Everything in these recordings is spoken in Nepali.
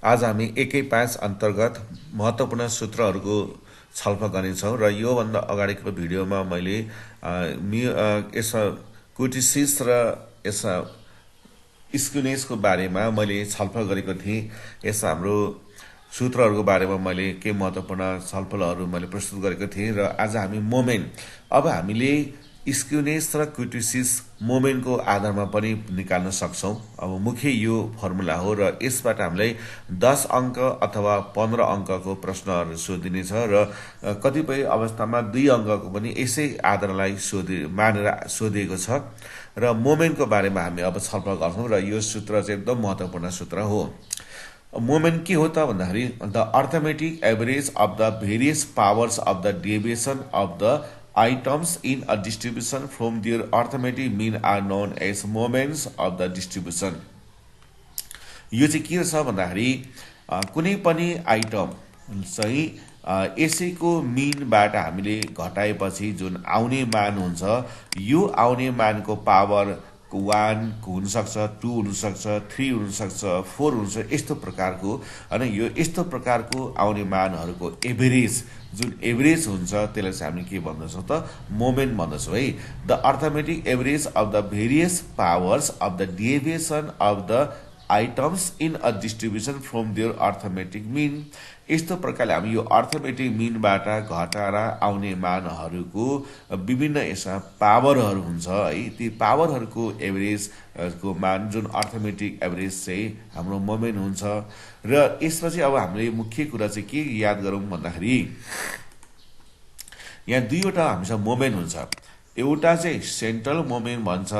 आज हामी एकै पाँच अन्तर्गत महत्त्वपूर्ण सूत्रहरूको छलफल गर्नेछौँ र योभन्दा अगाडिको भिडियोमा मैले यस कुटिसिस र यस स्क्युनेसको बारेमा मैले छलफल गरेको थिएँ। यस हाम्रो सूत्रहरूको बारेमा मैले के महत्त्वपूर्ण छलफलहरू मैले प्रस्तुत गरेको थिएँ र आज हामी मोमेन्ट, अब हामीले स्क्युनेस र क्युटिसिस मोमेन्टको आधारमा पनि निकाल्न सक्छौँ। अब मुख्य यो फर्मुला हो र यसबाट हामीलाई 10 अङ्क अथवा 15 अङ्कको प्रश्नहरू सोधिनेछ र कतिपय अवस्थामा 2 अङ्कको पनि यसै आधारलाई मानेर सोधिएको छ र मोमेन्टको बारेमा हामी अब छलफल गर्छौँ र यो सूत्र चाहिँ एकदम महत्त्वपूर्ण सूत्र हो। मोमेन्ट के हो त भन्दाखेरि the arithmetic average of the various powers of the deviation of the items in a distribution from their arithmetic mean are known as moments of the distribution। यो चाहिँ के छ भन्दाखेरि कुनै पनि आइटम चाहिँ यसैको मिनबाट हामीले घटाएपछि जुन आउने मान हुन्छ, यो आउने मानको पावर 1 हुनसक्छ, 2 हुनसक्छ, 3 हुनसक्छ, 4 हुनसक्छ, यस्तो प्रकारको होइन। यो यस्तो प्रकारको आउने मानहरूको एभरेज, जुन एभरेज हुन्छ त्यसलाई चाहिँ हामीले के भन्दछौँ त, मोमेन्ट भन्दछौँ है। The arithmetic average of the various powers of the deviation of the items in a distribution from their arithmetic mean. यस्तो प्रकारले हामी यो अर्थमेटिक मिनबाट घटाएर आउने मानहरूको विभिन्न यसमा पावरहरू हुन्छ है। ती पावरहरूको एभरेजको मान जुन अर्थमेटिक एभरेज चाहिँ हाम्रो मोमेन्ट हुन्छ। र यसमा चाहिँ अब हामीले मुख्य कुरा चाहिँ के याद गरौँ भन्दाखेरि यहाँ दुईवटा हामीसँग मोमेन्ट हुन्छ। एउटा चाहिँ सेन्ट्रल मोमेन्ट भन्छ,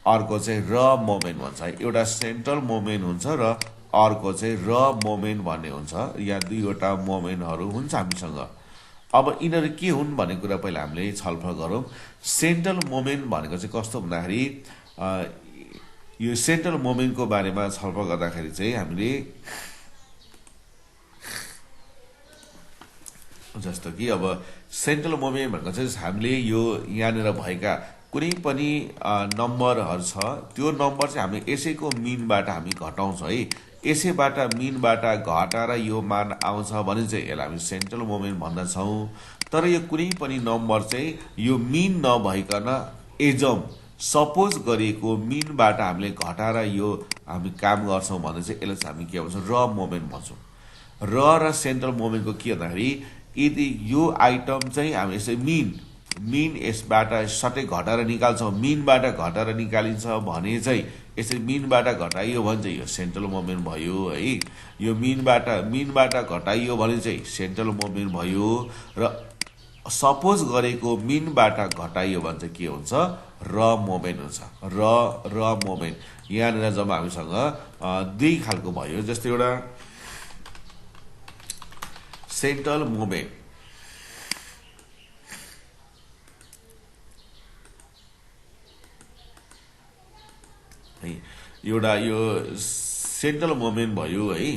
अर्को चाहिँ र मोमेन्ट भन्छ। एउटा सेन्ट्रल मोमेन्ट हुन्छ र अर्को चाहिँ र मोमेन्ट भन्ने हुन्छ। यहाँ दुईवटा मोमेन्टहरू हुन्छ हामीसँग। अब यिनीहरू के हुन् भन्ने कुरा पहिला हामीले छलफल गरौँ। सेन्ट्रल मोमेन्ट भनेको चाहिँ कस्तो भन्दाखेरि यो सेन्ट्रल मोमेन्टको बारेमा छलफल गर्दाखेरि चाहिँ हामीले जस्तो कि अब सेन्ट्रल मोमेन्ट भनेको चाहिँ हामीले यो यहाँनिर भएका कुनै पनि नम्बरहरू छ, त्यो नम्बर चाहिँ हामी यसैको मिनबाट हामी घटाउँछौँ है। यसैबाट मिनबाट घटाएर यो मान आउँछ भने चाहिँ यसलाई हामी सेन्ट्रल मोमेन्ट भन्दछौँ। तर यो कुनै पनि नम्बर चाहिँ यो मिन नभइकन एजम सपोज गरेको मिनबाट हामीले घटाएर यो हामी काम गर्छौँ भने चाहिँ यसलाई चाहिँ हामी के भन्छौँ, र मोमेन्ट भन्छौँ। र सेन्ट्रल मोमेन्टको के भन्दाखेरि यदि यो आइटम चाहिँ हामी यसै मिन यसबाट सट्टै घटाएर निकाल्छौँ, मिनबाट घटाएर निकालिन्छ भने चाहिँ यसरी मिनबाट घटाइयो भने चाहिँ यो सेन्ट्रल मोमेन्ट भयो है। यो मिनबाट घटाइयो भने चाहिँ सेन्ट्रल मोमेन्ट भयो र सपोज गरेको मिनबाट घटाइयो भने चाहिँ के हुन्छ, र मोमेन्ट हुन्छ। र मोमेन्ट यहाँनिर जब हामीसँग दुई खालको भयो। जस्तै एउटा सेन्ट्रल मोमेन्ट, एउटा यो सेन्ट्रल मोमेन्ट भयो है।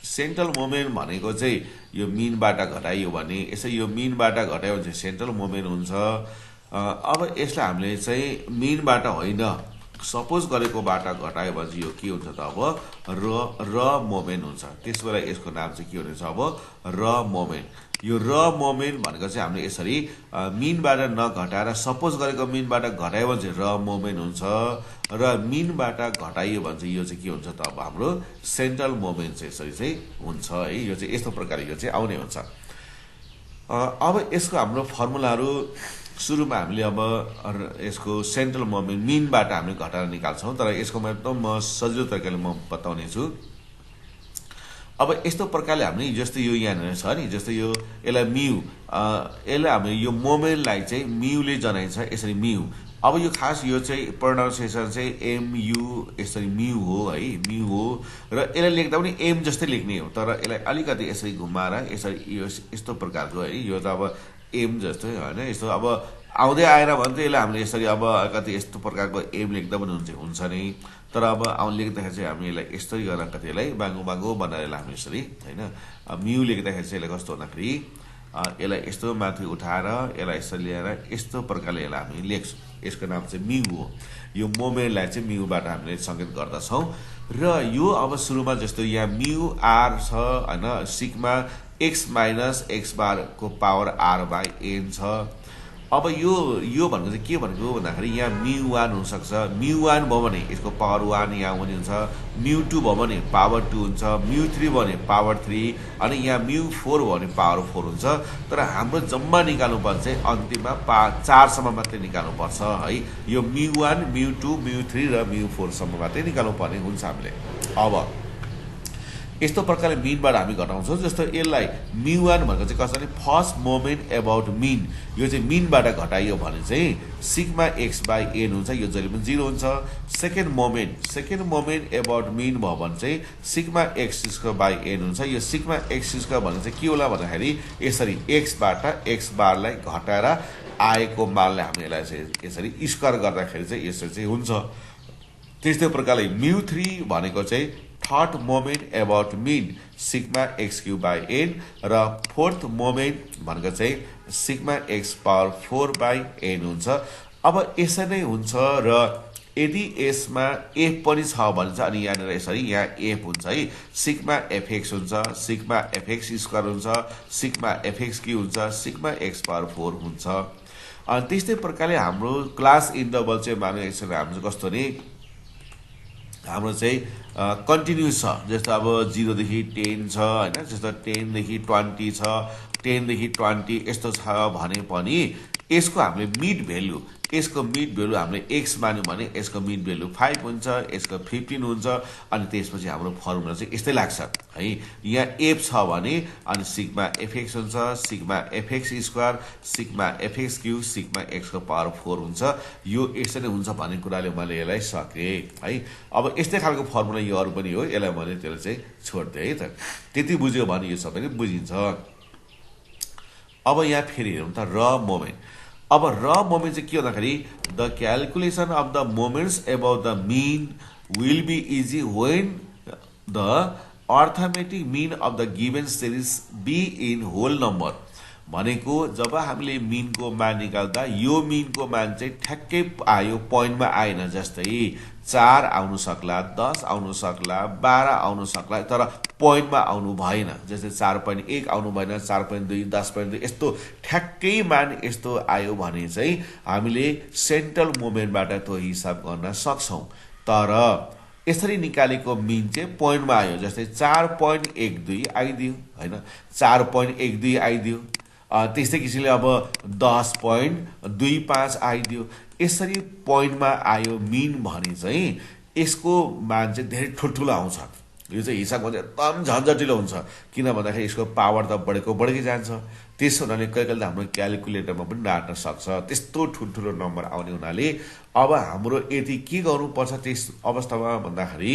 सेन्ट्रल मोमेन्ट भनेको चाहिँ यो मिनबाट घटाइयो भने, यसै यो मिनबाट घटायो भने चाहिँ सेन्ट्रल मोमेन्ट हुन्छ। अब यसलाई हामीले चाहिँ मिनबाट होइन, सपोज गरेकोबाट घटायो भने चाहिँ यो के हुन्छ त, अब र मोमेन्ट हुन्छ। त्यस बेला यसको नाम चाहिँ के हुनेछ, अब र मोमेन्ट। यो र मोमेन्ट भनेको चाहिँ हामीले यसरी मिनबाट नघटाएर सपोज गरेको मिनबाट घटायो भने चाहिँ र मोमेन्ट हुन्छ र मिनबाट घटाइयो भने चाहिँ यो चाहिँ के हुन्छ त, अब हाम्रो सेन्ट्रल मोमेन्ट चाहिँ यसरी चाहिँ हुन्छ है। यो चाहिँ यस्तो प्रकारले यो चाहिँ आउने हुन्छ। अब यसको हाम्रो फर्मुलाहरू सुरुमा हामीले अब यसको सेन्ट्रल मोमेन्ट मिनबाट हामीले घटाएर निकाल्छौँ, तर यसको एकदम सजिलो तरिकाले म बताउने छु। अब यस्तो प्रकारले हामीले जस्तै यो यहाँनिर छ नि, जस्तै यो यसलाई म्यू, यसलाई हामीले यो मोमेन्टलाई चाहिँ म्यूले जनाइन्छ, यसरी म्यू। अब यो खास यो चाहिँ प्रोनाउन्सिएसन चाहिँ एमयू, यसरी म्यू हो है, म्यू हो। र यसलाई लेख्दा पनि एम जस्तै लेख्ने हो, तर यसलाई अलिकति यसरी घुमाएर यसरी यो यस्तो प्रकारको है। यो त अब एम जस्तै होइन, यस्तो अब आउँदै आएर भने चाहिँ यसलाई हामीले यसरी अब कति यस्तो प्रकारको एम लेख्दा पनि हुन्छ नै। तर अब लेख्दाखेरि चाहिँ हामी यसलाई यस्तै गरेर कति यसलाई बाङ्गो बनाएर यसलाई हामी यसरी होइन म्यू लेख्दाखेरि चाहिँ यसलाई कस्तो भन्दाखेरि यसलाई यस्तो माथि उठाएर यसलाई यसरी ल्याएर यस्तो प्रकारले यसलाई हामी लेख्छौँ। यसको नाम चाहिँ म्यू हो। यो मोमेन्टलाई चाहिँ म्यूबाट हामीले सङ्केत गर्दछौँ। र यो अब सुरुमा जस्तो यहाँ म्यु आर छ हैन, सिग्मा x माइनस x बार को पावर r बाई n छ। अब यो भनेको चाहिँ के भनेको भन्दाखेरि यहाँ म्यु1 हुनसक्छ, म्यु1 भयो भने यसको पावर 1 यहाँ हुने हुन्छ, म्यु2 भयो भने पावर 2 हुन्छ, म्यु3 भयो भने पावर 3, अनि यहाँ म्यु4 भयो भने पावर 4 हुन्छ। तर हाम्रो जम्मा निकाल्नुपर्छ चाहिँ अन्तिममा 4 सम्म मात्रै निकाल्नुपर्छ है। यो म्यु1 म्यु2 म्यु3 र म्यु4 सम्म मात्रै निकाल्नुपर्ने हुन्छ हामीले। अब यस्तो प्रकारले मिनबाट हामी घटाउँछौँ। जस्तो यसलाई म्यु1 भनेको चाहिँ कसरी, फर्स्ट मोमेन्ट एबाउट मिन, यो चाहिँ मिनबाट घटाइयो भने चाहिँ सिग्मा एक्स बाई एन हुन्छ, यो जहिले पनि 0 हुन्छ। सेकेन्ड मोमेन्ट एबाउट मिन भयो भने चाहिँ sigma x square by n हुन्छ। यो सिग्मा एक्स स्क्वायर भने चाहिँ के होला भन्दाखेरि यसरी एक्सबाट एक्स बारलाई घटाएर आएको मानलाई हामी यसलाई चाहिँ यसरी स्क्वायर गर्दाखेरि चाहिँ यसरी चाहिँ हुन्छ। त्यस्तै प्रकारले म्यु3 भनेको चाहिँ third moment about mean sigma x cube by n, र फोर्थ मोमेन्ट भनेको चाहिँ sigma x power 4 by n हुन्छ। अब यसरी नै हुन्छ। र यदि यसमा एफ पनि छ भने चाहिँ अनि यहाँनिर यसरी यहाँ एफ हुन्छ है, सिग्मा एफएक्स हुन्छ, सिग्मा एफएक्स स्क्वायर हुन्छ, सिग्मा एफएक्स क्यू हुन्छ, सिग्मा एक्स पावर 4 हुन्छ। अनि त्यस्तै प्रकारले हाम्रो क्लास इन्टरभल चाहिँ माने यसरी हाम्रो कस्तो नि, हाम्रो चाहिँ कन्टिन्युस छ। जस्तो अब 0 देखि 10 छ हैन, जस्तो 10 देखि 20 छ, 10 देखि 20 यस्तो छ भने पनि यसको हामीले मिड भ्यालु, यसको मिड भ्यालु हामीले x मान्यो भने यसको मिड भ्यालु 5 हुन्छ, यसको 15 हुन्छ। अनि त्यसपछि हाम्रो फर्मुला चाहिँ यस्तै लाग्छ है। यहाँ f छ भने अनि सिग्मा fx हुन्छ, sigma fx square, sigma fx Q, sigma x को पावर 4 हुन्छ। यो यसरी नै हुन्छ भन्ने कुराले मैले यसलाई सके है। अब यस्तै खालको फर्मुला यो अरु पनि हो, यसलाई मैले त्यसलाई चाहिँ छोड्दै है त। त्यति बुझ्यो भने यो सबै नै बुझिन्छ। अब यहाँ फेरि हेरौँ त र मोमेन्ट। अब र मोमेन्ट चाहिँ के भन्दाखेरि the calculation of the moments about the mean will be easy when the arithmetic mean of the given series be in whole number. भनेको जब हामीले मिनको मान निकाल्दा यो मिनको मान चाहिँ ठ्याक्कै आयो, पोइन्टमा आएन। जस्तै 4 आउनु सक्ला, 10 आउनु सक्ला, 12 आउनु सक्ला, तर पोइन्टमा आउनु भएन। जस्तै 4.1 आउनु भएन, 4.2, 10.2 यस्तो ठ्याक्कै मान यस्तो आयो भने चाहिँ हामीले सेन्ट्रल मोमेन्टबाट त्यो हिसाब गर्न सक्छौं। तर यसरी निकालेको मिन चाहिँ पोइन्टमा आयो। जस्तै 4.12 आइदियो हैन, 4.12 आइदियो। त्यस्तै किसिमले अब 10.25 आइदियो। यसरी पोइन्टमा आयो मिन भने चाहिँ यसको मान चाहिँ धेरै ठुल्ठुलो आउँछ। यो चाहिँ हिसाब गर्दा एकदम झन्झटिलो हुन्छ, किन भन्दाखेरि यसको पावर त बढेको बढेकै जान्छ। त्यसो हुनाले कहिले हाम्रो क्यालकुलेटरमा पनि डाट्न सक्छ त्यस्तो ठुल्ठुलो नम्बर आउने हुनाले। अब हाम्रो यदि के गर्नुपर्छ त्यस अवस्थामा भन्दाखेरि,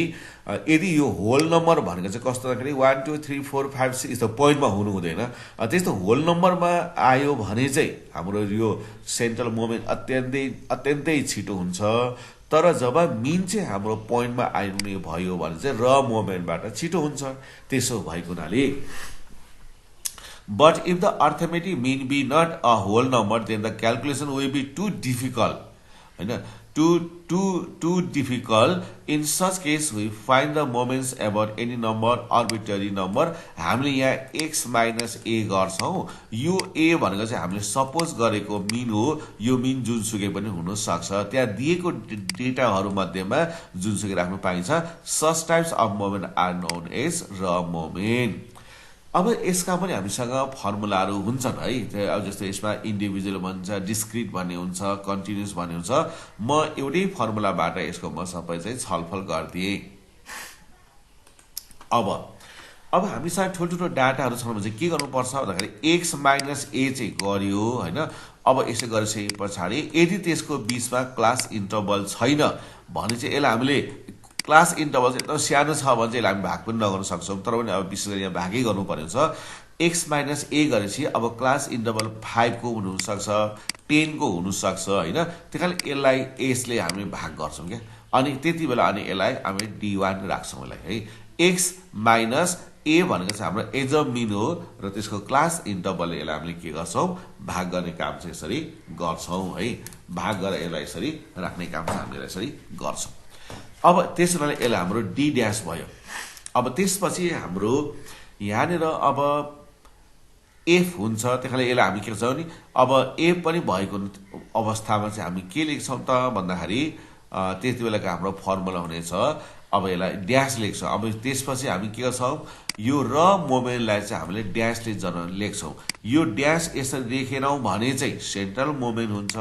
यदि यो होल नम्बर भनेको चाहिँ कस्तो भन्दाखेरि 1 2 3 4 5 6 यस्तो पोइन्टमा हुनु हुँदैन। त्यस्तो होल नम्बरमा आयो भने चाहिँ हाम्रो यो सेन्ट्रल मोमेन्ट अत्यन्तै छिटो हुन्छ। तर जब मिन चाहिँ हाम्रो पोइन्टमा आइने भयो भने चाहिँ र मोमेन्टबाट छिटो हुन्छ। त्यसो भएको हुनाले but if the arithmetic mean be not a whole number then the calculation will be too difficult, हैन, too difficult. In such case we find the moments about any number, arbitrary number. हामीले यहाँ x minus a गर्छौं। यो a भनेको चाहिँ हामीले सपोज गरेको मिन हो। यो मिन जुनसुकै पनि हुन सक्छ, त्यहाँ दिएको डेटाहरु मध्येमा जुनसुकै राख्न पाइन्छ। Such types of moment are known as raw moment. अब यसका पनि हामीसँग फर्मुलाहरू हुन्छन् है। अब जस्तो यसमा इन्डिभिजुअल भन्छ, डिस्क्रिट भन्ने हुन्छ, कन्टिन्युअस भन्ने हुन्छ। म एउटै फर्मुलाबाट यसको म सबै चाहिँ छलफल गर्दिए। अब हामीसँग ठुल्ठुलो डाटाहरू छन् भने चाहिँ के गर्नुपर्छ भन्दाखेरि x माइनस a चाहिँ गर्यो हैन। अब यसो गरेपछि पछाडी यदि त्यसको बीचमा क्लास इन्टरभल छैन भने चाहिँ यसलाई हामीले क्लास इन्टरभल चाहिँ एकदम सानो छ भने चाहिँ हामी भाग पनि नगर्न सक्छौं। तर पनि अब विशेष गरी यहाँ भागै गर्नु पर्ने छ। x माइनस a गरेपछि अब क्लास इन्टरभल 5 को हुन सक्छ, 10 को हुन सक्छ हैन। त्यसैले यसलाई यसले हामी भाग गर्छौं के। अनि त्यति बेला अनि यसलाई हामी d1 राख्छौं यसलाई है। x माइनस a भनेको चाहिँ हाम्रो एज अ मिन हो र त्यसको क्लास इन्टरभल यसलाई हामीले के गर्छौं, भाग गर्ने काम चाहिँ यसरी गर्छौं है। भाग गरेर यसलाई यसरी राख्ने काम चाहिँ हामीले यसरी गर्छौं। अब त्यसो हुनाले यसलाई हाम्रो डी ड्यास भयो। अब त्यसपछि हाम्रो यहाँनिर अब एफ हुन्छ, त्यसले यसलाई हामी के गर्छौँ नि, अब एफ पनि भएको अवस्थामा चाहिँ हामी के लेख्छौँ त भन्दाखेरि त्यति बेलाको हाम्रो फर्मुला हुनेछ, अब यसलाई ड्यास लेख्छौँ। अब त्यसपछि हामी के गर्छौँ, यो र मोमेन्टलाई चाहिँ हामीले ड्यासले लेख्छौँ। यो ड्यास यसरी लेखेनौँ भने चाहिँ सेन्ट्रल मोमेन्ट हुन्छ,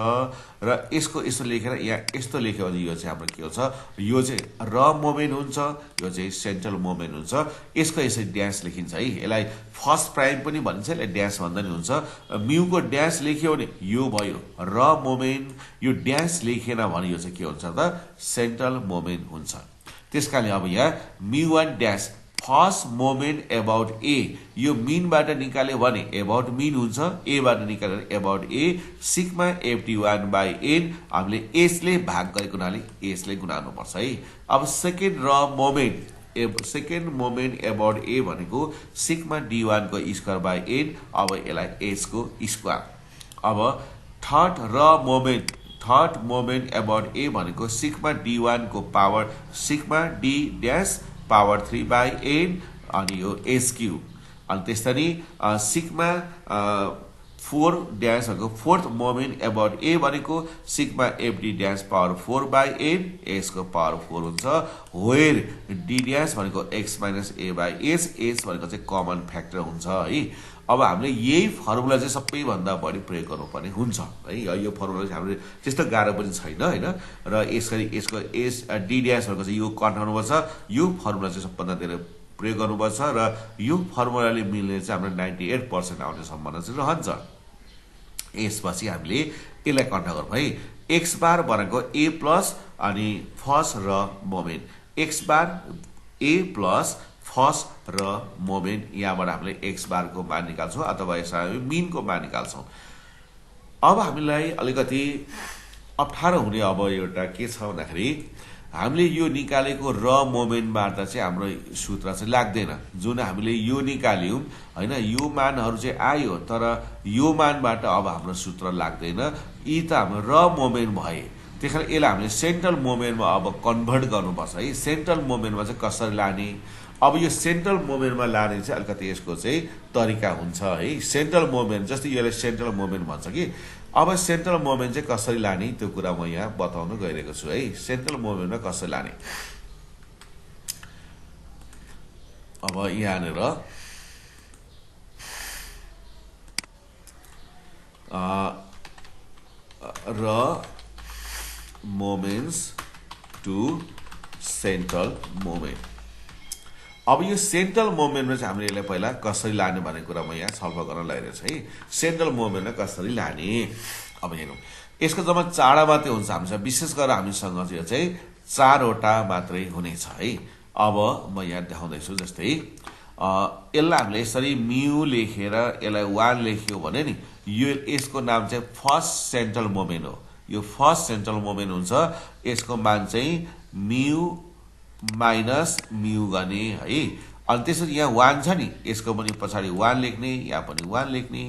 र यसको यसो लेखेर यहाँ यस्तो लेख्यो भने यो चाहिँ हाम्रो के हुन्छ, यो चाहिँ र मोमेन्ट हुन्छ, यो चाहिँ सेन्ट्रल मोमेन्ट हुन्छ। यसको यसरी ड्यास लेखिन्छ है। यसलाई फर्स्ट प्राइम पनि भनिन्छ, यसलाई ड्यास भन्दा नि हुन्छ। म्युको ड्यास लेख्यो भने यो भयो र मोमेन्ट, यो ड्यास लेखेन भने यो चाहिँ के हुन्छ त सेन्ट्रल मोमेन्ट हुन्छ। त्यसकारण अब यहाँ म्यु1 ड्यास फर्स्ट मोमेन्ट एबाउट ए, यो मिनबाट निकाल्यो भने एबाउट मिन हुन्छ, एबाट निकालेर एबाउट ए सिग्मा ft1/n हामीले एसले भाग गरेको हुनाले एसले गुणाउनुपर्छ है। अब सेकेन्ड मोमेन्ट एबाउट ए भनेको सिग्मा d1 को स्क्वायर बाई n, अब यसलाई एस को स्क्वायर। अब थर्ड मोमेन्ट एबाउट ए भनेको सिग्मा d1 को power sigma d dash power 3/n अनि यो एस क्यू। अनि त्यसरी सिग्मा 4 ड्यास भनेको फोर्थ मोमेन्ट एबाउट ए भनेको sigma FD dash power 4/n S को पावर 4 हुन्छ, वेयर डी ड्यास भनेको x minus A by S, S भनेको चाहिँ कमन फ्याक्टर हुन्छ है। अब हामीले यही फर्मुला चाहिँ सबैभन्दा बढी प्रयोग गर्नुपर्ने हुन्छ है। यो फर्मुला चाहिँ हामीले त्यस्तो गाह्रो पनि छैन होइन, र यसको एस डी ड्यास भनेको चाहिँ यो कन्ठाउनुपर्छ, यो फर्मुला चाहिँ सबभन्दा धेरै प्रयोग गर्नुपर्छ, र यो फर्मुलाले मिल्ने चाहिँ हाम्रो 98% आउने सम्भावना चाहिँ रहन्छ। यसपछि हामीले यसलाई कन्ट्रोल गरौँ है। एक्स बार भनेको ए प्लस अनि फर्स्ट र मोमेन्ट, एक्स बार ए प्लस फर्स्ट र मोमेन्ट, यहाँबाट हामीले एक्स बारको मान निकाल्छौँ अथवा यसलाई हामी मिनको मान निकाल्छौँ। अब हामीलाई अलिकति अप्ठ्यारो हुने अब एउटा के छ भन्दाखेरि हामीले यो निकालेको र मोमेन्टबाट चाहिँ हाम्रो सूत्र चाहिँ लाग्दैन। जुन हामीले यो निकाल्यौँ होइन, यो मानहरू चाहिँ आयो, तर यो मानबाट अब हाम्रो सूत्र लाग्दैन। यी त हाम्रो र मोमेन्ट भए, त्यसैले यसलाई हामीले सेन्ट्रल मोमेन्टमा अब कन्भर्ट गर्नुपर्छ है। सेन्ट्रल मोमेन्टमा चाहिँ कसरी लाने, अब यो सेन्ट्रल मोमेन्टमा लाने चाहिँ अलिकति यसको चाहिँ तरिका हुन्छ है। सेन्ट्रल मोमेन्ट जस्तै यसलाई सेन्ट्रल मोमेन्ट भन्छ कि, अब सेन्ट्रल मोमेन्ट चाहिँ कसरी लाने त्यो कुरा म यहाँ बताउन गइरहेको छु है। सेन्ट्रल मोमेन्टमा कसरी लाने, अब यहाँनिर र मोमेन्ट्स टु सेन्ट्रल मोमेन्ट। अब यो सेन्ट्रल मोमेन्टमा चाहिँ हामीले यसलाई पहिला कसरी लाने भन्ने कुरा म यहाँ छलफल गर्न लागिरहेको छु है। सेन्ट्रल मोमेन्टमा कसरी लाने, अब हेरौँ, यसको जम्मा 4 मात्रै हुन्छ हामीसँग, विशेष गरेर हामीसँग यो चाहिँ 4वटा मात्रै हुनेछ है। अब म यहाँ देखाउँदैछु, जस्तै यसलाई हामीले यसरी म्यु लेखेर यसलाई 1 लेख्यो भने नि, यो यसको नाम चाहिँ फर्स्ट सेन्ट्रल मोमेन्ट हो। यो फर्स्ट सेन्ट्रल मोमेन्ट हुन्छ, यसको मान चाहिँ म्यु माइनस म्यु गर्ने है। अनि त्यसरी यहाँ 1 छ नि, यसको पनि पछाडि 1 लेख्ने, यहाँ पनि 1 लेख्ने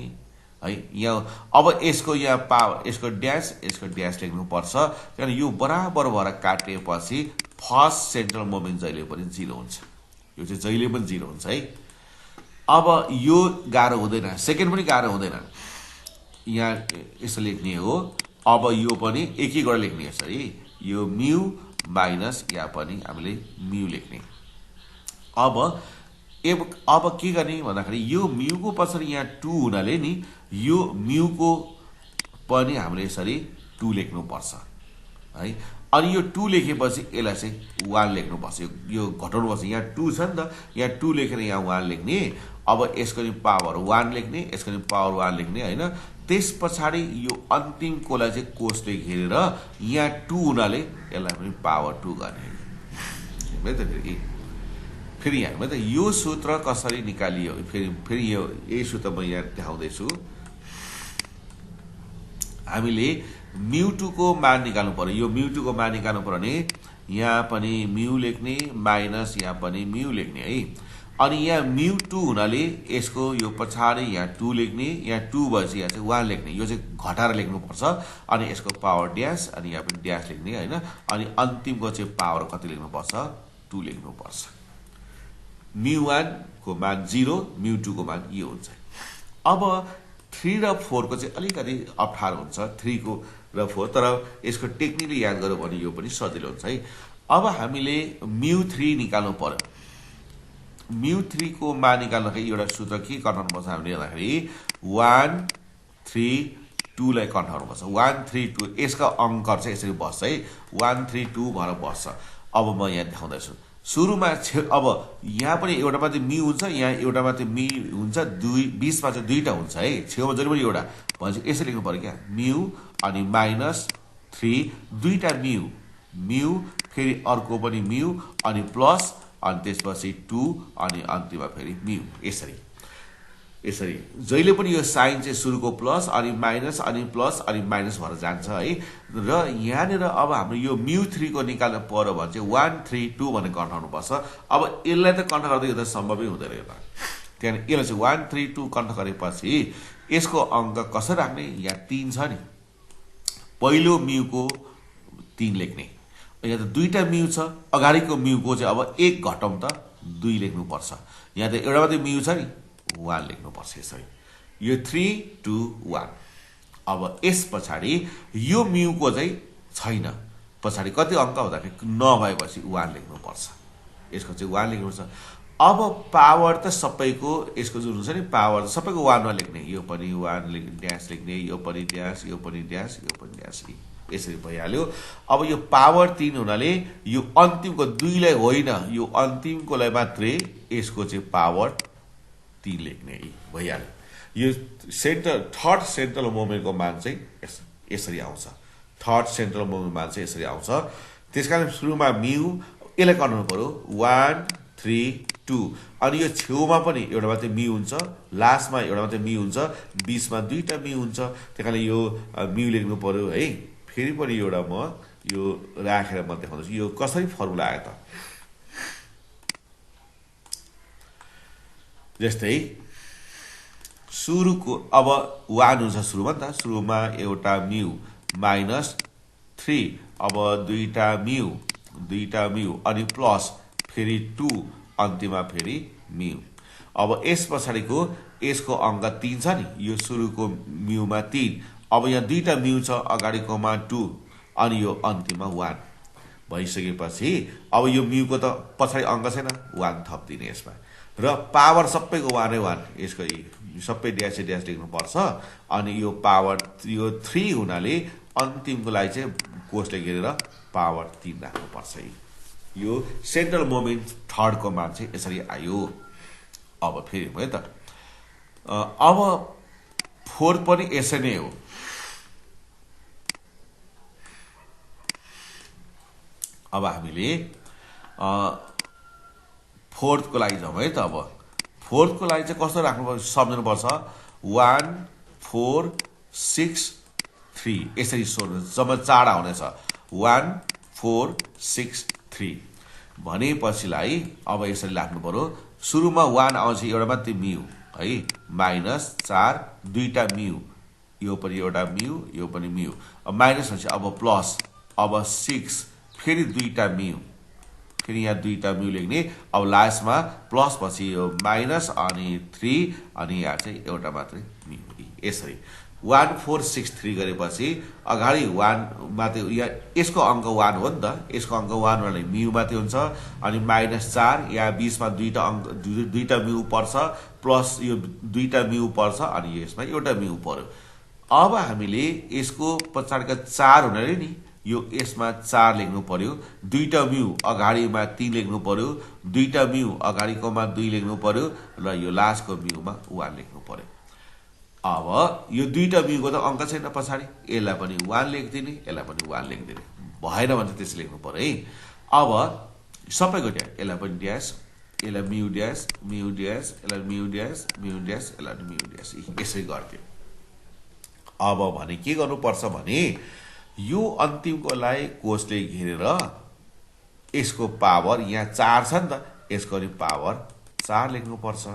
है। यहाँ अब यसको यहाँ पावर, यसको ड्यास लेख्नुपर्छ, किनभने यो बराबर भएर काटेपछि फर्स्ट सेन्ट्रल मोमेन्ट जहिले पनि 0 हुन्छ, यो चाहिँ जहिले पनि 0 हुन्छ है। अब यो गाह्रो हुँदैन, सेकेन्ड पनि गाह्रो हुँदैन, यहाँ यसो लेख्ने हो। अब यो पनि एकै गरेर लेख्ने यसरी, यो म्यु माइनस यहाँ पनि हामीले म्यु लेख्ने। अब के गर्ने भन्दाखेरि यो म्युको पछाडि यहाँ 2 हुनाले नि यो म्युको पनि हामीले यसरी 2 लेख्नुपर्छ है। अनि यो 2 लेखेपछि यसलाई चाहिँ 1 लेख्नुपर्छ, यो घटाउनुपर्छ। यहाँ 2 छ नि त, यहाँ 2 लेखेर यहाँ 1 लेख्ने। अब यसको नि पावर 1 लेख्ने, यसको नि पावर 1 लेख्ने होइन। त्यस पछाडि यो अन्तिमकोलाई चाहिँ कोषले घेरेर यहाँ 2 हुनाले यसलाई पनि पावर 2 गर्ने। फेरि यहाँ त यो सूत्र कसरी निकालियो, फेरि यो यही सूत्र म यहाँ देखाउँदैछु। हामीले म्यु2 को मान निकाल्नु पर्यो। यो म्यु2 को मान निकाल्नु पर्यो भने यहाँ पनि म्यु लेख्ने माइनस यहाँ पनि म्यु लेख्ने है। अनि यहाँ म्यु 2 हुनाले यसको यो पछाडि यहाँ 2 लेख्ने, यहाँ 2 भएपछि यहाँ चाहिँ 1 लेख्ने, यो चाहिँ घटाएर लेख्नुपर्छ। अनि यसको पावर ड्यास, अनि यहाँ पनि ड्यास लेख्ने हैन। अनि अन्तिमको चाहिँ पावर कति लेख्नुपर्छ? 2 लेख्नुपर्छ। म्यु 1 को मान 0, म्यु 2 को मान यो हुन्छ। अब 3 र 4 को चाहिँ अलिकति अप्ठ्यारो हुन्छ, 3 को र 4, तर यसको टेक्निकली याद गर्यो भने यो पनि सजिलो हुन्छ है। अब हामीले म्यु 3 निकाल्नु पर्यो। म्यु 3 को मान निकाल्नलाई एउटा सूत्र के गर्नुपर्छ हामीले भन्दाखेरि 1 3 2 लाई कन्ट्रोल्नुपर्छ। 1 3 2 यसका अङ्क चाहिँ यसरी बस्छ है, 1 3 2 भएर बस्छ। अब म यहाँ देखाउँदैछु। सुरुमा अब यहाँ पनि एउटा मात्रै म्यु हुन्छ, यहाँ एउटा मात्रै म्यु हुन्छ, 20 मा चाहिँ दुईटा हुन्छ है, छेउमा जहिले पनि एउटा भनेपछि यसरी लेख्नु पर्यो क्या, म्यु अनि माइनस 3 दुईटा म्यु, म्यु फेरि अर्को पनि म्यु अनि प्लस अनि त्यसपछि 2 अनि अन्तिममा फेरि म्यु। यसरी यसरी जहिले पनि यो साइन चाहिँ सुरुको प्लस अनि माइनस अनि प्लस अनि माइनस भएर जान्छ है। र यहाँनिर अब हाम्रो यो म्यु 3 को निकाल्नु पर्यो भने चाहिँ 1 3 2 भनेर कन्ट्रोल गर्नुपर्छ। अब यसलाई त कन्ट्रोल गर्दै यो त सम्भवै हुँदैन एउटा। त्यहाँदेखि यसलाई चाहिँ 1 3 2 कन्ट्रोल गरेपछि यसको अङ्क कसरी राख्ने? यहाँ 3 छ नि, पहिलो म्युको 3 लेख्ने, यहाँ त दुईटा म्यु छ, अगाडिको म्युको चाहिँ अब 1 घटाउँ त 2 लेख्नुपर्छ। यहाँ त एउटा मात्रै म्यु छ नि, 1 लेख्नुपर्छ यसरी। यो 3 2 1। अब यस पछाडि यो म्युको चाहिँ छैन, पछाडि कति अङ्क हुँदाखेरि नभएपछि 1 लेख्नुपर्छ, यसको चाहिँ 1 लेख्नुपर्छ। अब पावर त सबैको यसको जुन हुन्छ नि पावर सबैको 1 मा लेख्ने, यो पनि 1 ड्यास लेख्ने, यो पनि ड्यास, यो पनि ड्यास, यो पनि ड्यास, यसरी भइहाल्यो। अब यो पावर 3 हुनाले यो अन्तिमको 2 लाई होइन, यो अन्तिमकोलाई मात्रै यसको चाहिँ पावर 3 लेख्ने भइहाल्यो। यो थर्ड सेन्ट्रल मोमेन्टको मान चाहिँ यसरी आउँछ, थर्ड सेन्ट्रल मोमेन्टको मान चाहिँ यसरी आउँछ। त्यसकारण सुरुमा म्यु यसलाई गर्नु पर्यो 1 3 2 अनि यो छेउमा पनि एउटा मात्रै म्यु हुन्छ, लास्टमा एउटा मात्रै म्यु हुन्छ, 20 मा दुईटा म्यु हुन्छ, त्यसकारण यो म्यु लेख्नु पर्यो है। फेरि पनि एउटा म यो राखेर म देखाउँदैछु यो कसरी फर्मुला आयो त। जस्तै सुरुको अब 1 हुन्छ सुरुमा नि त, सुरुमा एउटा म्यु माइनस 3, अब दुईटा म्यु अनि प्लस फेरि 2 अन्तिममा फेरि म्यु। अब यस पछाडिको यसको अङ्क 3 छ नि, यो सुरुको म्युमा 3, अब यहाँ दुईटा म्यु छ, अगाडिकोमा 2 अनि यो अन्तिममा 1 भइसकेपछि अब यो म्युको त पछाडि अङ्क छैन, 1 थप्दिने यसमा। र पावर सबैको 1 यसको सबै ड्यास ड्यास लेख्नुपर्छ। अनि यो पावर यो 3 हुनाले अन्तिमको लागि चाहिँ कोषले घेरेर पावर 3 राख्नुपर्छ। यो सेन्ट्रल मोमेन्ट थर्डको मान चाहिँ यसरी आयो। अब फेरि भयो त, अब फोर्थ पनि यसै नै हो। अब हामीले फोर्थको लागि जाउँ है त। अब फोर्थको लागि चाहिँ कस्तो राख्नुपर्छ सम्झनुपर्छ, 1 4 6 3 यसरी सोध्नु, जम्मा 4 आउनेछ, 1 4 6 3 भनेपछिलाई अब यसरी राख्नु पर्यो। सुरुमा 1 आउँछ, एउटा मात्रै म्यु है, माइनस 4 दुईटा म्यु, यो पनि एउटा म्यु, यो पनि म्यु, अब माइनस भनेपछि अब प्लस, अब 6 फेरि दुईटा म्यु, फेरि यहाँ दुईटा म्यु लेख्ने, अब लास्टमा प्लस पछि यो माइनस अनि 3 अनि यहाँ चाहिँ एउटा मात्रै म्यु। यसरी 1 4 6 3 गरेपछि अगाडि 1 मात्रै, यहाँ यसको अङ्क 1 हो नि त, यसको अङ्क 1 भने म्यु मात्रै हुन्छ। अनि माइनस 4 यहाँ 20 मा दुईटा अङ्क दुईटा म्यु पर्छ, प्लस यो दुईटा म्यु पर्छ अनि यसमा एउटा म्यु पर्यो। अब हामीले यसको पछाडिका 4 हुनाले नि यो यसमा 4 लेख्नु पर्यो, दुईटा म्यु अगाडिमा 3 लेख्नु पर्यो, दुईटा म्यु अगाडिकोमा 2 लेख्नु पर्यो र यो लास्टको म्युमा 1 लेख्नु पर्यो। अब यो दुईटा म्युको त अङ्क छैन पछाडि, यसलाई पनि 1 लेखिदिने, यसलाई पनि 1 लेखिदिने, भएन भने चाहिँ त्यसले लेख्नु पर्यो है। अब सबैको ड्यास, यसलाई पनि ड्यास, यसलाई म्यु ड्यास, म्यु ड्यास, यसलाई म्यु ड्यास, म्यु ड्यास, यसलाई म्यु ड्यास, यसरी गर्थ्यो। अब भने के गर्नुपर्छ भने यो अन्तिमकोलाई कोषले घेरेर यसको पावर यहाँ 4 छ नि त, यसको नि पावर 4 लेख्नुपर्छ।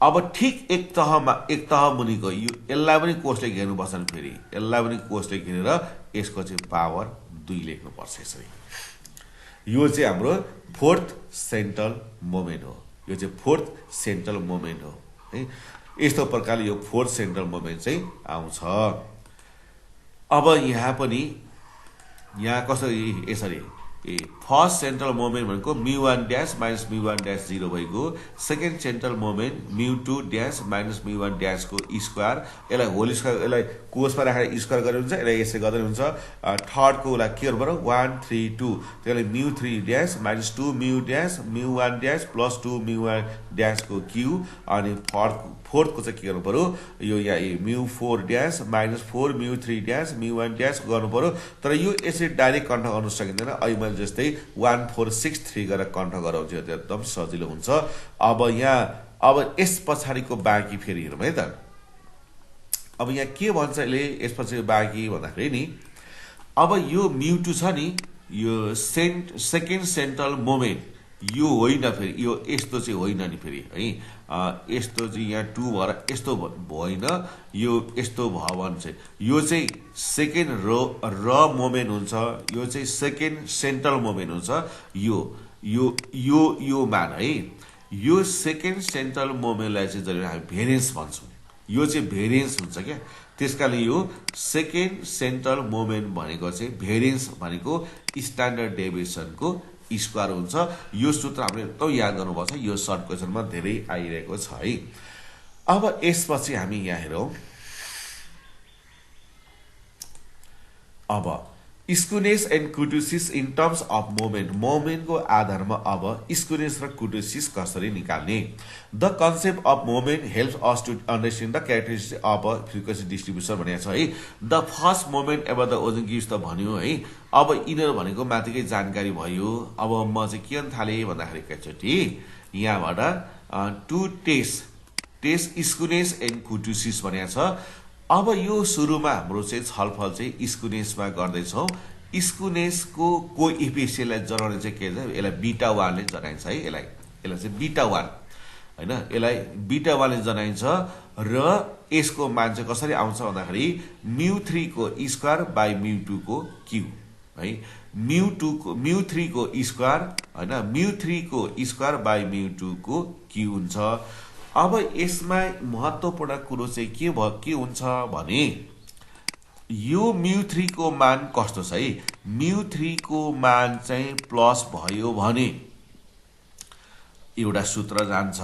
अब ठिक एक तह मुनिको यसलाई पनि कोषले घेर्नुपर्छ नि, फेरि यसलाई पनि कोषले घेरेर यसको चाहिँ पावर 2 लेख्नुपर्छ। यसरी यो चाहिँ हाम्रो फोर्थ सेन्ट्रल मोमेन्ट हो। यो चाहिँ फोर्थ सेन्ट्रल मोमेन्ट हो है। यस्तो प्रकारले यो फोर्थ सेन्ट्रल मोमेन्ट चाहिँ आउँछ। अब यहाँ पनि यहाँ कसरी यसरी फर्स्ट सेन्ट्रल मोमेन्ट भनेको μ1 ड्यास माइनस μ1 ड्यास 0 भएको, second central moment μ2 dash minus μ1 ड्यासको स्क्वायर, यसलाई होल स्क्वायर यसलाई कोषमा राखेर स्क्वायर गर्नु हुन्छ, यसलाई यसै गर्दा हुन्छ। थर्डको उसलाई के गर्नु पर्यो 1 3 2, त्यसलाई μ3 dash minus 2 μ dash μ1 dash plus 2 μ1 ड्यासको क्यू, अनि फोर्थको चाहिँ के गर्नु पर्यो यो यहाँ μ4 ड्यास माइनस 4 μ3 ड्यास μ1 ड्यास गर्नु पर्यो। तर यो यसरी डाइरेक्ट कन्ठ गर्नु सकिँदैन। अहिले मैले जस्तै 1 4 6 3 गरेर कन्ठ गराउँछु, त्यो एकदम सजिलो हुन्छ। अब अब यस पछाडिको बाँकी फेरि हेरौँ है त। अब यहाँ के भन्छ यसले यसपछि बाँकी भन्दाखेरि नि, अब यो μ2 छ नि, यो सेकेन्ड सेन्ट्रल मोमेन्ट यो होइन, फेरि यो यस्तो चाहिँ होइन नि फेरि है। यस्तो चाहिँ यहाँ 2 भएर यस्तो होइन, यो यस्तो भयो भने चाहिँ यो चाहिँ सेकेन्ड र मोमेन्ट हुन्छ, यो चाहिँ सेकेन्ड सेन्ट्रल मोमेन्ट हुन्छ। यो मान है, यो सेकेन्ड सेन्ट्रल मोमेन्टलाई चाहिँ जहिले हामी भेरिएन्स भन्छौँ। यो चाहिँ भेरिएन्स हुन्छ क्या। त्यसकारण यो सेकेन्ड सेन्ट्रल मोमेन्ट भनेको चाहिँ भेरिएन्स भनेको स्ट्यान्डर्ड डेभिएसनको स्क्वायर हुन्छ। यो सूत्र हामीले एकदम याद गर्नुपर्छ, यो सर्ट क्वेसनमा धेरै आइरहेको छ है। अब यसपछि हामी यहाँ हेरौँ, अब skewness and kurtosis in terms of मोमेन्टको आधारमा अब स्क्युनेस र कुर्टोसिस कसरी निकाल्ने। The concept of moment helps us to understand the characteristic of frequency distribution भनेको छ है। The first moment above the origin gives त भन्यो है। अब यिनीहरू भनेको माथिकै जानकारी भयो। अब म चाहिँ के गर्न थालेँ भन्दाखेरि एकैचोटि यहाँबाट to test skewness and kurtosis भनेको छ। अब यो सुरुमा हाम्रो चाहिँ छलफल चाहिँ स्क्युनेसमा गर्दैछौँ। स्क्युनेसको कोएफिसिएन्टलाई जनाउने चाहिँ के छ, यसलाई बीटा 1 ले जनाइन्छ है। यसलाई चाहिँ बीटा 1 होइन, यसलाई बीटा 1 ले जनाइन्छ। र यसको मान चाहिँ कसरी आउँछ भन्दाखेरि μ3 को स्क्वायर बाई μ2 को क्यू है। μ3 को स्क्वायर होइन, μ3 को स्क्वायर बाई μ2 को क्यू हुन्छ। अब यसमा महत्त्वपूर्ण कुरो चाहिँ के हुन्छ भने यो μ3 को मान कस्तो छ है। μ3 को मान चाहिँ प्लस भयो भने एउटा सूत्र जान्छ,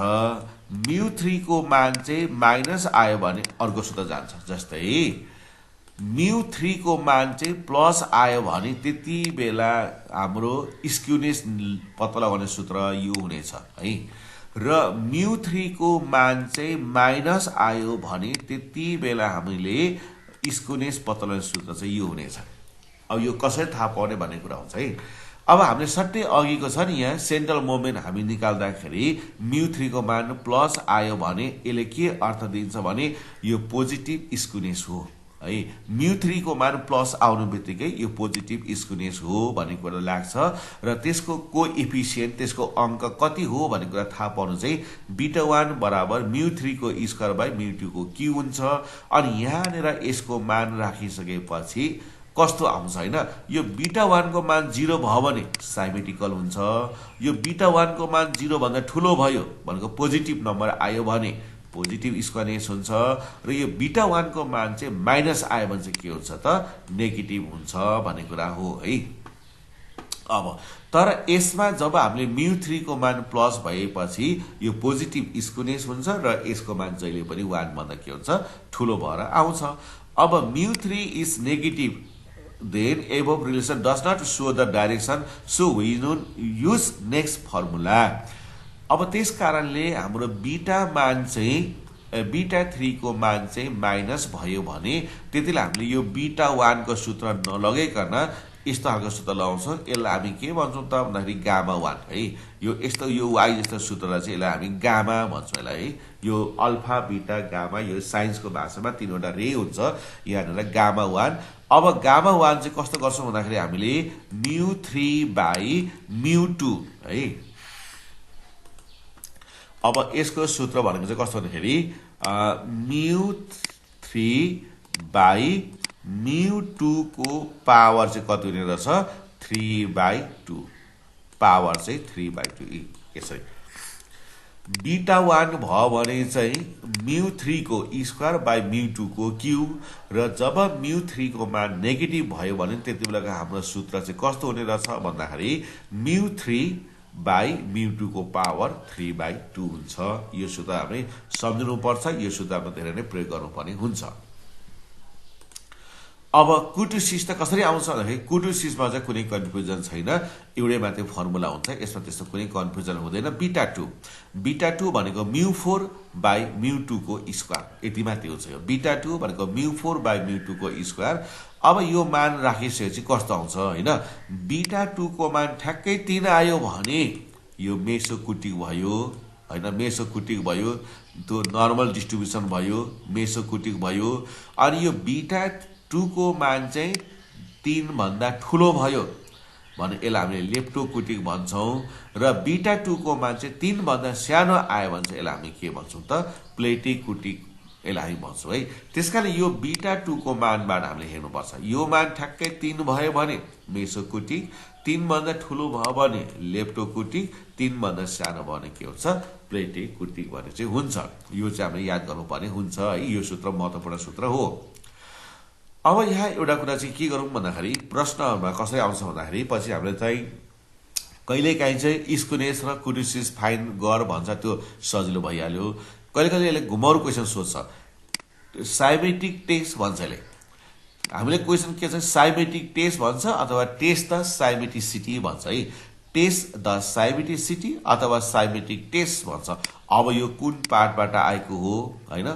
μ3 को मान चाहिँ माइनस आयो भने अर्को सूत्र जान्छ। जस्तै μ3 को मान चाहिँ प्लस आयो भने त्यति बेला हाम्रो स्क्युनेस पत्ता लगाउने सूत्र यो हुनेछ है। र μ3 को मान चाहिँ माइनस आयो भने त्यति बेला हामीले स्क्युनेस पत्ता लगाउने सूत्र चाहिँ यो हुनेछ। अब यो कसरी थाहा पाउने भन्ने कुरा हुन्छ है। अब हामीले सट्टै अघिको छ नि यहाँ सेन्ट्रल मोमेन्ट हामी निकाल्दाखेरि μ3 को मान प्लस आयो भने यसले के अर्थ दिन्छ भने यो पोजिटिभ स्क्युनेस हो है। μ3 को मान प्लस आउनु बित्तिकै यो पोजिटिभ स्क्युनेस हो भन्ने कुरा लाग्छ। र त्यसको कोएफिसिएन्ट त्यसको अङ्क कति हो भन्ने कुरा थाहा पाउनु चाहिँ बीटा 1 बराबर μ3 को स्क्वायर बाई μ2 को क्यू हुन्छ। अनि यहाँनिर यसको मान राखिसकेपछि कस्तो आउँछ होइन, यो बीटा 1 को मान 0 भयो भने साइमेट्रिकल हुन्छ। यो बीटा 1 को मान 0 भन्दा ठुलो भयो भनेको पोजिटिभ नम्बर आयो भने पोजिटिभ स्क्वायरनेस हुन्छ। र यो बीटा 1 को मान चाहिँ माइनस आयो भने चाहिँ के हुन्छ त नेगेटिभ हुन्छ भन्ने कुरा हो है। अब तर यसमा जब हामीले μ3 को मान प्लस भएपछि यो पोजिटिभ स्क्वायरनेस हुन्छ र यसको मान जहिले पनि 1 भन्दा के हुन्छ ठुलो भएर आउँछ। अब μ3 is negative then above relation does not show the direction, so we use next formula। अब त्यस कारणले हाम्रो बीटा मान चाहिँ बीटा 3 को मान चाहिँ माइनस भयो भने त्यतिले हामीले यो बीटा 1 को सूत्र नलगाइकन यस्तो खालको सूत्र लगाउँछौँ। यसलाई हामी के भन्छौँ त भन्दाखेरि गामा 1 है। यो यस्तो यो y जस्तो सूत्रलाई चाहिँ यसलाई हामी गामा भन्छौँ यसलाई है। यो अल्फा बीटा गामा यो साइन्सको भाषामा तीनवटा रे हुन्छ, यहाँनिर गामा 1। अब गामा 1 चाहिँ कस्तो गर्छौँ भन्दाखेरि हामीले μ3 बाई μ2 है। अब यसको सूत्र भनेको चाहिँ कस्तो भन्दाखेरि μ3/μ2 को पावर चाहिँ कति हुने रहेछ 3/2 पावर चाहिँ 3/2 यसरी बीटा 1 भयो भने चाहिँ μ3 को स्क्वायर बाई μ2 को क्यूब र जब μ3 को मान नेगेटिभ भयो भने त्यति बेलाको हाम्रो सूत्र चाहिँ कस्तो हुने रहेछ भन्दाखेरि μ3/μ2 को पावर 3/2 हुन्छ यो सूत्र हामीले सम्झिनु पर्छ यो सूत्र हामीले धेरै नै प्रयोग गर्नुपर्ने हुन्छ अब कुटुसिस त कसरी आउँछ भन्दाखेरि कुटुसिसमा चाहिँ कुनै कन्फ्युजन छैन एउटै मात्रै फर्मुला हुन्छ यसमा त्यस्तो कुनै कन्फ्युजन हुँदैन बीटा 2 भनेको μ4/μ2 को स्क्वायर यति मात्रै हुन्छ यो बीटा 2 भनेको μ4/μ2 को स्क्वायर अब यो मान राखिसकेपछि कस्तो आउँछ हैन बीटा 2 को मान ठ्याक्कै 3 आयो भने यो मेसोकुटिक भयो हैन मेसोकुटिक भयो त्यो नर्मल डिस्ट्रिब्युसन भयो मेसोकुटिक भयो अनि यो बीटा 2 को मान चाहिँ 3 भन्दा ठुलो भयो भने यसलाई हामीले लेप्टोकुटिक भन्छौं र बीटा 2 को मान चाहिँ 3 भन्दा सानो आयो भने चाहिँ यसलाई हामी के भन्छौं त प्लेटिकुटिक यसलाई हामी भन्छौं है त्यसकारण यो बीटा 2 को मानबाट हामीले हेर्नु पर्छ यो मान ठ्याक्कै 3 भयो भने मेसोकुटिक 3 भन्दा ठुलो भयो भने लेप्टोकुटिक 3 भन्दा सानो भयो भने के हुन्छ प्लेटिकुटिक भने चाहिँ हुन्छ यो चाहिँ हामीले याद गर्नुपर्ने हुन्छ है यो सूत्र महत्त्वपूर्ण सूत्र हो अब यहाँ एउटा कुरा चाहिँ के गरौँ भन्दाखेरि प्रश्नहरुमा कसरी आउँछ भन्दाखेरि पछि हामीले चाहिँ कहिलेकाहीँ चाहिँ स्कुनेस र कुटुसिस फाइन गर भन्छ त्यो सजिलो भइहाल्यो कहिले यसले घुमाउरो क्वेशन सोध्छ साइमेटिक टेस्ट भन्छ यसले हामीले क्वेशन के छ साइमेटिक टेस्ट भन्छ अथवा टेस्ट द साइमेटिसिटी भन्छ है टेस्ट द साइमेटिसिटी अथवा साइमेटिक टेस्ट भन्छ अब यो कुन पार्टबाट आएको हो हैन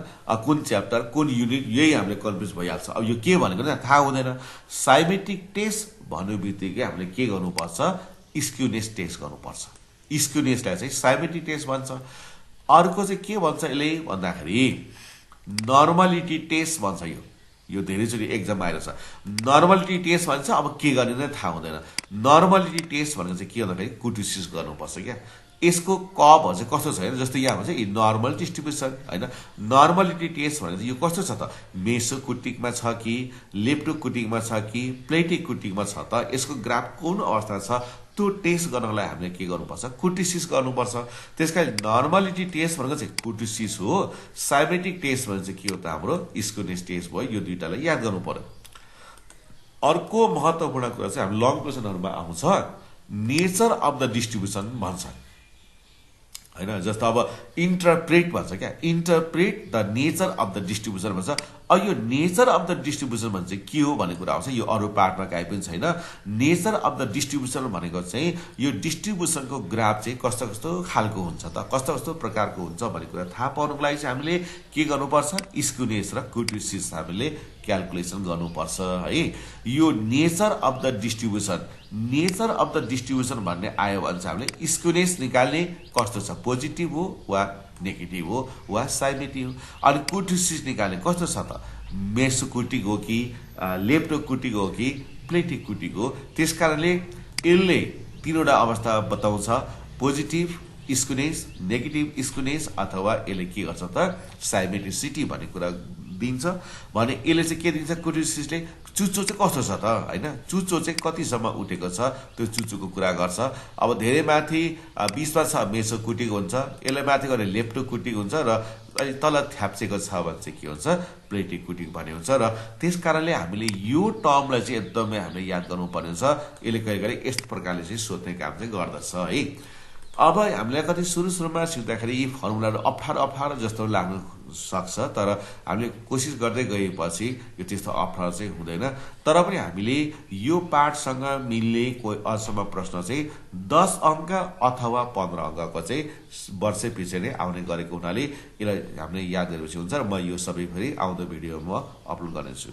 कुन च्याप्टर कुन युनिट यही हामीले कन्फ्युज भइहाल्छ अब यो के भनेको नि थाहा हुँदैन साइमेटिक टेस्ट भन्नुबित्तिकै हामीले के गर्नुपर्छ स्क्युनेस टेस्ट गर्नुपर्छ स्क्युनेसलाई चाहिँ साइमेटिक टेस्ट भन्छ अर्को चाहिँ के भन्छ यसले भन्दाखेरि नर्मलिटी टेस्ट भन्छ यो धेरैचोटि एक्जाममा आइरहेछ नर्मलिटी टेस्ट भन्छ अब के गर्ने नै थाहा हुँदैन नर्मलिटी टेस्ट भनेको चाहिँ के भन्दाखेरि कुटुसिस गर्नुपर्छ क्या यसको कपहरु चाहिँ कस्तो छ हैन जस्तो यहाँ भन्छ इ नर्मल डिस्ट्रिब्युसन हैन नर्मलिटी टेस्ट भनेको यो कस्तो छ त मेसोकुटिकमा छ कि लेप्टोकुटिकमा छ कि प्लेटिकुटिकमा छ त यसको ग्राफ कुन अवस्था छ त्यो टेस्ट गर्नलाई हामीले के गर्नुपर्छ कुटुसिस गर्नुपर्छ त्यसकारण नर्मलिटी टेस्ट भनेको चाहिँ कुटुसिस हो साइमेटिक टेस्ट भनेको चाहिँ के हो त हाम्रो स्क्युनेस टेस्ट भयो यो दुईटालाई याद गर्नु पर्यो अर्को महत्त्वपूर्ण कुरा चाहिँ हामी लङ क्वेशनहरुमा आउँछ नेचर अफ द डिस्ट्रिब्युसन भन्छ हैन जस्तो अब इन्टरप्रेट भन्छ क्या interpret the nature of the distribution भन्छ अब यो नेचर अफ द डिस्ट्रिब्युसन भन्छ के हो भन्ने कुरा आउँछ यो अरु पार्टमा काई पनि छैन नेचर अफ द डिस्ट्रिब्युसन भनेको चाहिँ यो डिस्ट्रिब्युसनको ग्राफ चाहिँ कस्तो कस्तो खालको हुन्छ त कस्तो कस्तो प्रकारको हुन्छ भन्ने कुरा थाहा पाउनको लागि चाहिँ हामीले के गर्नुपर्छ स्क्युनेस र कुटुसिस हामीले क्याल्कुलेसन गर्नुपर्छ है यो नेचर अफ द डिस्ट्रिब्युसन भन्ने आयो भने चाहिँ हामीले स्क्युनेस निकाल्ने कस्तो छ पोजिटिभ हो वा नेगेटिभ हो वा साइमेटिक हो अनि कुटुसिस निकाल्ने कस्तो छ त मेसोकुटिक हो कि लेप्टोकुटिक हो कि प्लेटिकुटिक हो त्यसकारणले यसले तीनवटा अवस्था बताउँछ पोजिटिभ स्क्युनेस नेगेटिभ स्क्युनेस अथवा यसले के गर्छ त साइमेटिसिटी भन्ने कुरा दिन्छ भने यसले चाहिँ के दिन्छ कुटुसिसले चुच्चो चाहिँ कस्तो छ त हैन चुच्चो चाहिँ कतिसम्म उठेको छ त्यो चुच्चोको कुरा गर्छ अब धेरै माथि 20 मा छ मेसोकुटिक हुन्छ यसले माथि गरे लेप्टोकुटिक हुन्छ र तल थ्याप्चेको छ भने चाहिँ के हुन्छ प्लेटिकुटिक भन्ने हुन्छ र त्यसकारणले हामीले यो टर्मलाई चाहिँ एकदमै हामीले याद गर्नुपर्ने हुन्छ यसले कहिलेकाहीँ यस्तो प्रकारले चाहिँ सोध्ने काम चाहिँ गर्दछ है अब हामीलाई कति सुरुमा सिक्दाखेरि यी फर्मुलाहरु अप्ठ्यारो जस्तो लाग्न सक्छ तर हामीले कोसिस गर्दै गएपछि यो त्यस्तो अप्ठ्यारो चाहिँ हुँदैन तर पनि हामीले यो पाठसँग मिल्ने कोही असम्म प्रश्न चाहिँ 10 अंक अथवा 15 अंकको चाहिँ वर्षै पछि नै आउने गरेको हुनाले यसलाई हामीले याद गरेपछि हुन्छ र म यो सबै फेरि आउँदो भिडियोमा अपलोड गर्नेछु